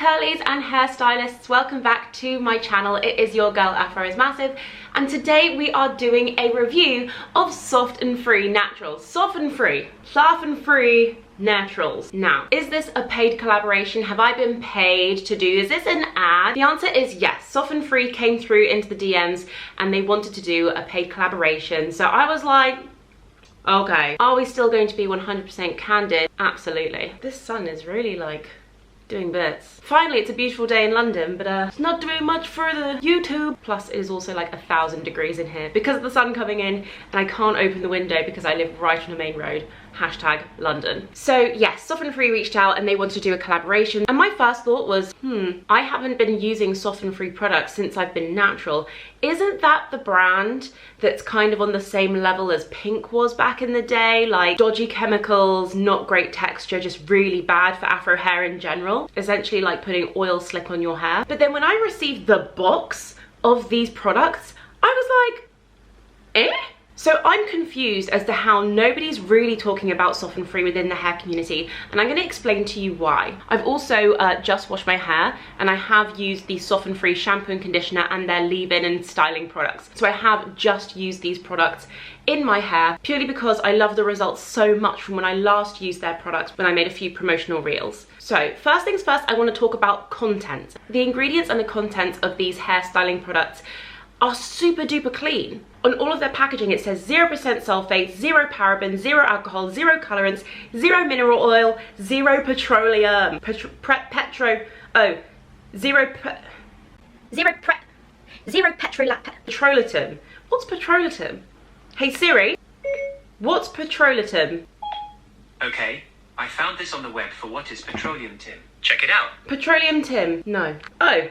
curlies and hairstylists, welcome back to my channel. It is your girl Afro is Massive, and today we are doing a review of Soft and Free Naturals. Soft and Free Naturals. Now, is this a paid collaboration? Have I been paid to do? Is this an ad? The answer is yes. Soft and Free came through into the DMs and they wanted to do a paid collaboration. So I was like, okay, are we still going to be 100% candid? Absolutely. This sun is really like doing bits. Finally, it's a beautiful day in London, but it's not doing much for the YouTube. Plus, it is also like 1,000 degrees in here because of the sun coming in, and I can't open the window because I live right on a main road. Hashtag London. So yes, Soft and Free reached out and they wanted to do a collaboration. And my first thought was, I haven't been using Soft and Free products since I've been natural. Isn't that the brand that's kind of on the same level as Pink was back in the day? Like dodgy chemicals, not great texture, just really bad for Afro hair in general. Essentially like putting oil slick on your hair. But then when I received the box of these products, I was like, eh? So I'm confused as to how nobody's really talking about Soft and Free within the hair community, and I'm going to explain to you why. I've also just washed my hair, and I have used the Soft and Free shampoo and conditioner and their leave-in and styling products. So I have just used these products in my hair purely because I love the results so much from when I last used their products when I made a few promotional reels. So first things first, I want to talk about content. The ingredients and the contents of these hair styling products are super duper clean. On all of their packaging it says 0% sulfates, 0 parabens, 0 alcohol, 0 colorants, 0 mineral oil, 0 petroleum, zero petrolatum. What's petrolatum? Hey Siri, what's petrolatum? Okay, I found this on the web for what is petroleum, Tim. Check it out. Petroleum Tim, no. Oh,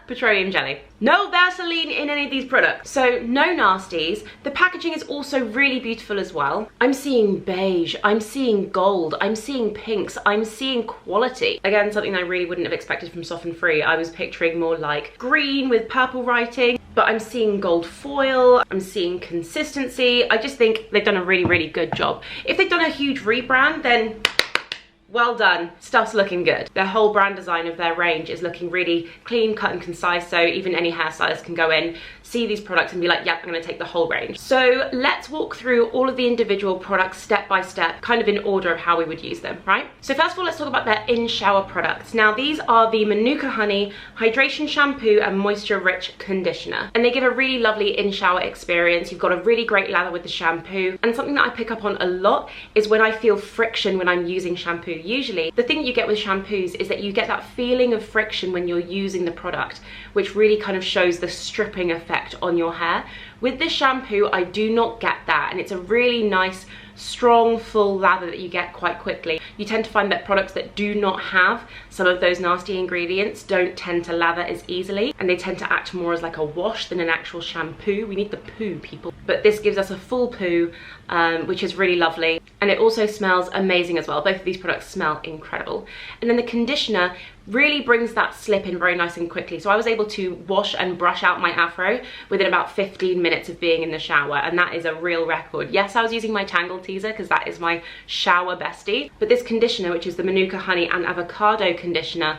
petroleum jelly. No Vaseline in any of these products. So no nasties. The packaging is also really beautiful as well. I'm seeing beige, I'm seeing gold, I'm seeing pinks, I'm seeing quality. Again, something I really wouldn't have expected from Soft and Free. I was picturing more like green with purple writing, but I'm seeing gold foil, I'm seeing consistency. I just think they've done a really, really good job. If they've done a huge rebrand, then well done, stuff's looking good. Their whole brand design of their range is looking really clean, cut and concise, so even any hairstylist can go in, see these products and be like, yep, I'm gonna take the whole range. So let's walk through all of the individual products step by step, kind of in order of how we would use them, right? So first of all, let's talk about their in-shower products. Now these are the Manuka Honey Hydration Shampoo and Moisture Rich Conditioner. And they give a really lovely in-shower experience. You've got a really great lather with the shampoo. And something that I pick up on a lot is when I feel friction when I'm using shampoo. Usually, the thing you get with shampoos is that you get that feeling of friction when you're using the product, which really kind of shows the stripping effect on your hair. With this shampoo, I do not get that, and it's a really nice, strong, full lather that you get quite quickly. You tend to find that products that do not have some of those nasty ingredients don't tend to lather as easily, and they tend to act more as like a wash than an actual shampoo. We need the poo, people. But this gives us a full poo, which is really lovely. And it also smells amazing as well. Both of these products smell incredible. And then the conditioner really brings that slip in very nice and quickly. So I was able to wash and brush out my afro within about 15 minutes of being in the shower, and that is a real record. Yes, I was using my Tangle teaser because that is my shower bestie, but this conditioner, which is the Manuka Honey and Avocado conditioner,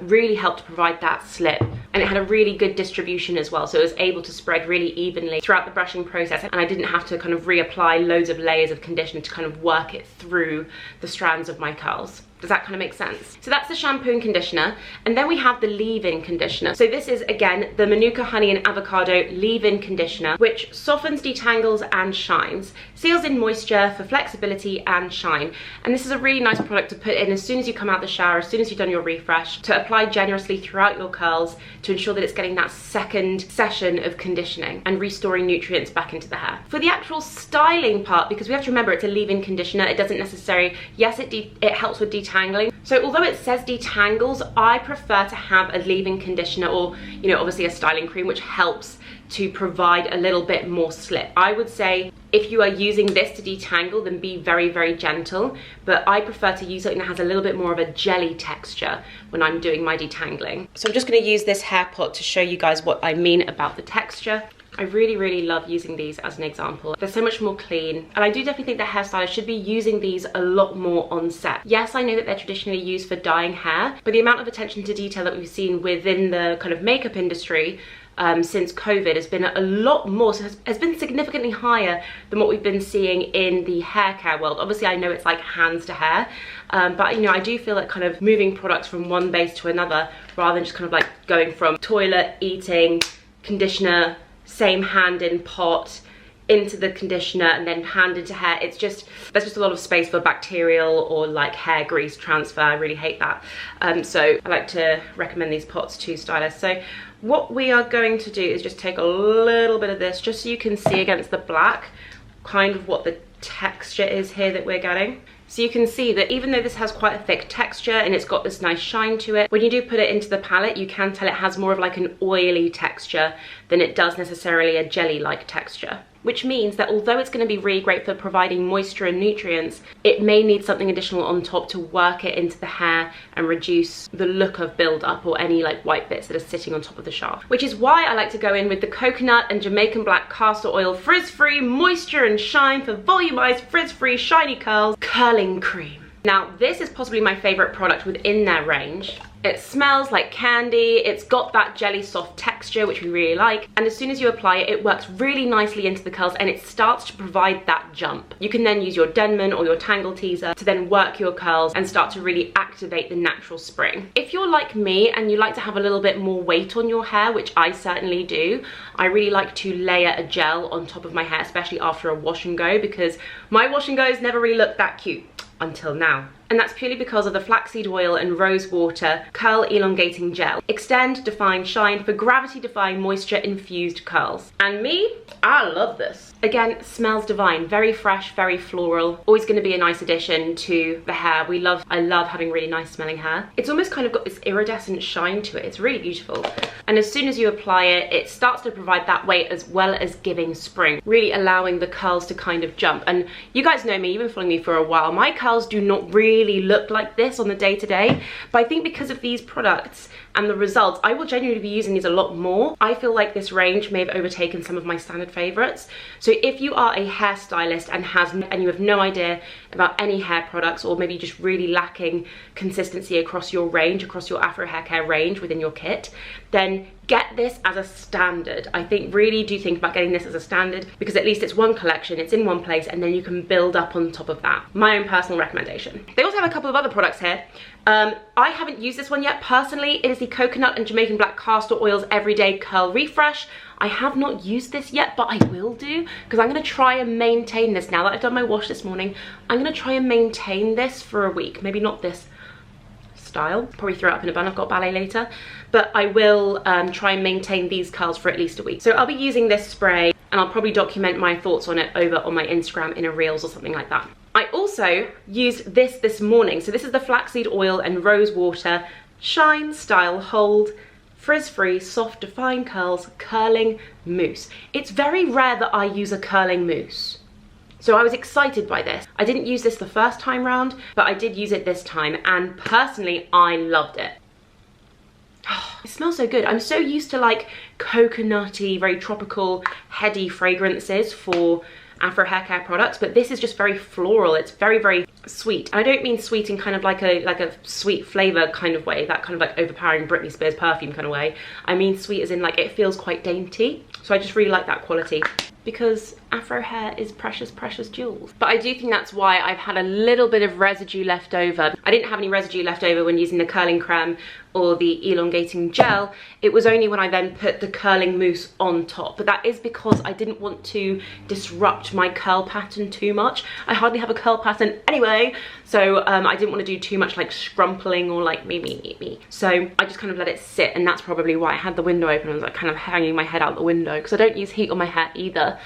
really helped provide that slip, and it had a really good distribution as well, so it was able to spread really evenly throughout the brushing process, and I didn't have to kind of reapply loads of layers of conditioner to kind of work it through the strands of my curls. Does that kind of make sense? So that's the shampoo and conditioner. And then we have the leave-in conditioner. So this is, again, the Manuka Honey and Avocado leave-in conditioner, which softens, detangles, and shines. Seals in moisture for flexibility and shine. And this is a really nice product to put in as soon as you come out the shower, as soon as you've done your refresh, to apply generously throughout your curls to ensure that it's getting that second session of conditioning and restoring nutrients back into the hair. For the actual styling part, because we have to remember it's a leave-in conditioner, it doesn't necessarily, yes, it helps with detangling. So although it says detangles, I prefer to have a leave-in conditioner or, you know, obviously a styling cream, which helps to provide a little bit more slip. I would say if you are using this to detangle, then be very, very gentle. But I prefer to use something that has a little bit more of a jelly texture when I'm doing my detangling. So I'm just gonna use this hair pot to show you guys what I mean about the texture. I really love using these as an example. They're so much more clean, and I do definitely think that hairstylists should be using these a lot more on set. Yes, I know that they're traditionally used for dyeing hair, but the amount of attention to detail that we've seen within the kind of makeup industry since COVID has been a lot more, so has been significantly higher than what we've been seeing in the hair care world. Obviously I know it's like hands to hair, but you know, I do feel like kind of moving products from one base to another rather than just kind of like going from toilet, eating, conditioner, same hand in pot, into the conditioner and then hand into hair. It's just, there's just a lot of space for bacterial or like hair grease transfer. I really hate that. So I like to recommend these pots to stylists. So what we are going to do is just take a little bit of this just so you can see against the black kind of what the texture is here that we're getting. So you can see that even though this has quite a thick texture and it's got this nice shine to it, when you do put it into the palette, you can tell it has more of like an oily texture than it does necessarily a jelly-like texture. Which means that although it's going to be really great for providing moisture and nutrients, it may need something additional on top to work it into the hair and reduce the look of build-up or any like white bits that are sitting on top of the shaft. Which is why I like to go in with the coconut and Jamaican black castor oil frizz-free moisture and shine for volumized frizz-free shiny curls curling cream. Now this is possibly my favorite product within their range. It smells like candy, it's got that jelly soft texture which we really like, and as soon as you apply it, it works really nicely into the curls and it starts to provide that jump. You can then use your Denman or your Tangle teaser to then work your curls and start to really activate the natural spring. If you're like me and you like to have a little bit more weight on your hair, which I certainly do, I really like to layer a gel on top of my hair, especially after a wash and go, because my wash and goes never really look that cute until now. And that's purely because of the flaxseed oil and rose water curl elongating gel. Extend, define, shine for gravity defying moisture infused curls. And me, I love this. Again, smells divine, very fresh, very floral. Always going to be a nice addition to the hair. I love having really nice smelling hair. It's almost kind of got this iridescent shine to it. It's really beautiful. And as soon as you apply it, it starts to provide that weight as well as giving spring, really allowing the curls to kind of jump. And you guys know me, you've been following me for a while. My curls do not really look like this on the day-to-day, but I think because of these products and the results, I will genuinely be using these a lot more. I feel like this range may have overtaken some of my standard favorites. So if you are a hairstylist and you have no idea about any hair products, or maybe just really lacking consistency across your range, across your Afro hair care range within your kit, then get this as a standard. I think really do think about getting this as a standard, because at least it's one collection, it's in one place, and then you can build up on top of that. My own personal recommendation. They also have a couple of other products here. I haven't used this one yet personally. It is the Coconut and Jamaican Black Castor Oils Everyday Curl Refresh. I have not used this yet, but I will do, because I'm going to try and maintain this now that I've done my wash this morning. I'm going to try and maintain this for a week. Maybe not this style, probably throw it up in a bun, I've got ballet later, but I will try and maintain these curls for at least a week. So I'll be using this spray and I'll probably document my thoughts on it over on my Instagram in a reels or something like that. I also used this morning. So this is the flaxseed oil and rose water Shine Style Hold Frizz-Free Soft Define Curls Curling Mousse. It's very rare that I use a curling mousse, so I was excited by this. I didn't use this the first time round, but I did use it this time, and personally I loved it. Oh, it smells so good. I'm so used to like coconutty, very tropical, heady fragrances for Afro hair care products, but this is just very floral. It's very sweet. And I don't mean sweet in kind of like a sweet flavor kind of way, that kind of like overpowering Britney Spears perfume kind of way. I mean sweet as in like it feels quite dainty. So I just really like that quality, because Afro hair is precious jewels. But I do think that's why I've had a little bit of residue left over. I didn't have any residue left over when using the curling creme or the elongating gel. It was only when I then put the curling mousse on top, but that is because I didn't want to disrupt my curl pattern too much. I hardly have a curl pattern anyway, so I didn't want to do too much like scrumpling or like me. So I just kind of let it sit, and that's probably why I had the window open and was like kind of hanging my head out the window, because I don't use heat on my hair either.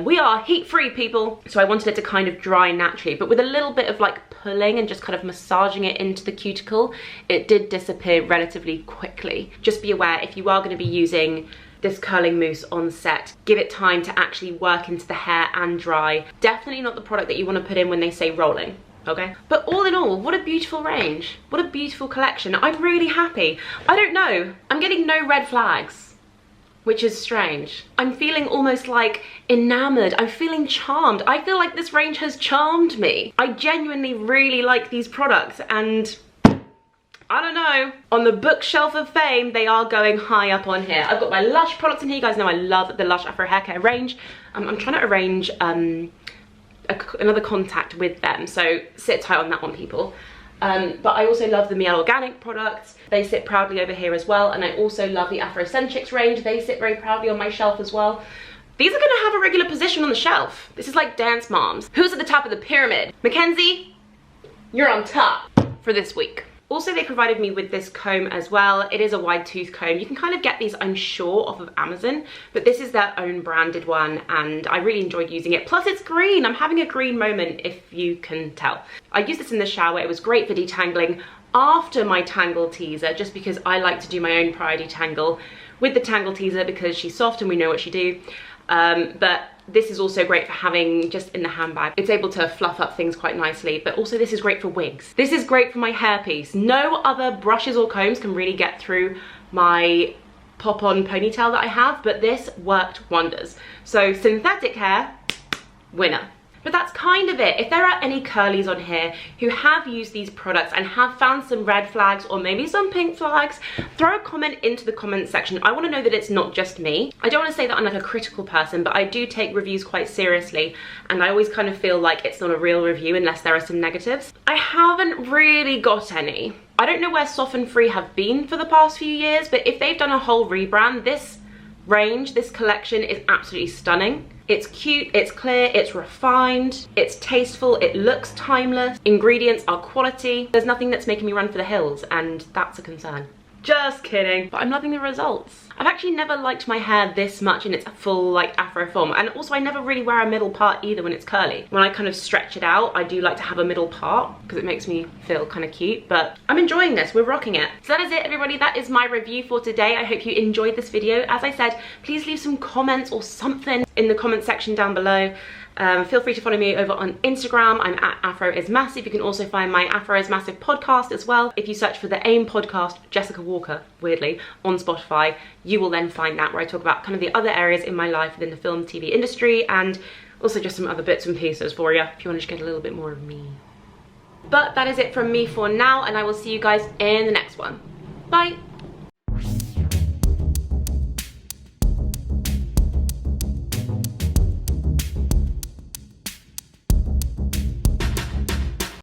We are heat-free people, so I wanted it to kind of dry naturally, but with a little bit of like pulling and just kind of massaging it into the cuticle, it did disappear relatively quickly. Just be aware, if you are going to be using this curling mousse on set, give it time to actually work into the hair and dry. Definitely not the product that you want to put in when they say rolling. Okay, but all in all, what a beautiful range, what a beautiful collection. I'm really happy. I don't know, I'm getting no red flags. which is strange. I'm feeling almost like enamored. I'm feeling charmed. I feel like this range has charmed me. I genuinely really like these products, and I don't know, on the bookshelf of fame, they are going high up on here. I've got my Lush products in here. You guys know I love the Lush Afro hair care range. I'm trying to arrange another contact with them, so sit tight on that one, people. But I also love the Miel Organic products. They sit proudly over here as well. And I also love the Afrocenchix range. They sit very proudly on my shelf as well. These are gonna have a regular position on the shelf. This is like Dance Moms. Who's at the top of the pyramid? Mackenzie, you're on top for this week. Also, they provided me with this comb as well. It is a wide tooth comb. You can kind of get these, I'm sure, off of Amazon, but this is their own branded one, and I really enjoyed using it. Plus it's green. I'm having a green moment, if you can tell. I used this in the shower. It was great for detangling after my Tangle teaser, just because I like to do my own prior detangle with the Tangle teaser because she's soft and we know what she do. But this is also great for having just in the handbag. It's able to fluff up things quite nicely, but also this is great for wigs. This is great for my hairpiece. No other brushes or combs can really get through my pop-on ponytail that I have, but this worked wonders. So synthetic hair, winner. But that's kind of it. If there are any curlies on here who have used these products and have found some red flags or maybe some pink flags, throw a comment into the comment section. I want to know that it's not just me. I don't want to say that I'm like a critical person, but I do take reviews quite seriously, and I always kind of feel like it's not a real review unless there are some negatives. I haven't really got any. I don't know where Soften Free have been for the past few years, but if they've done a whole rebrand, this range, this collection is absolutely stunning. It's cute, it's clear, it's refined, it's tasteful, it looks timeless, ingredients are quality. There's nothing that's making me run for the hills, and that's a concern. Just kidding, but I'm loving the results. I've actually never liked my hair this much in its full like Afro form, and also I never really wear a middle part either when it's curly. When I kind of stretch it out, I do like to have a middle part because it makes me feel kind of cute, but I'm enjoying this, we're rocking it. So that is it, everybody, that is my review for today. I hope you enjoyed this video. As I said, please leave some comments or something in the comment section down below. Feel free to follow me over on Instagram. I'm at AFROISMASSIVE. You can also find my AFROISMASSIVE podcast as well. If you search for the AIM podcast, Jessica Walker, weirdly, on Spotify, you will then find that, where I talk about kind of the other areas in my life within the film TV industry, and also just some other bits and pieces for you if you want to just get a little bit more of me. But that is it from me for now, and I will see you guys in the next one. Bye.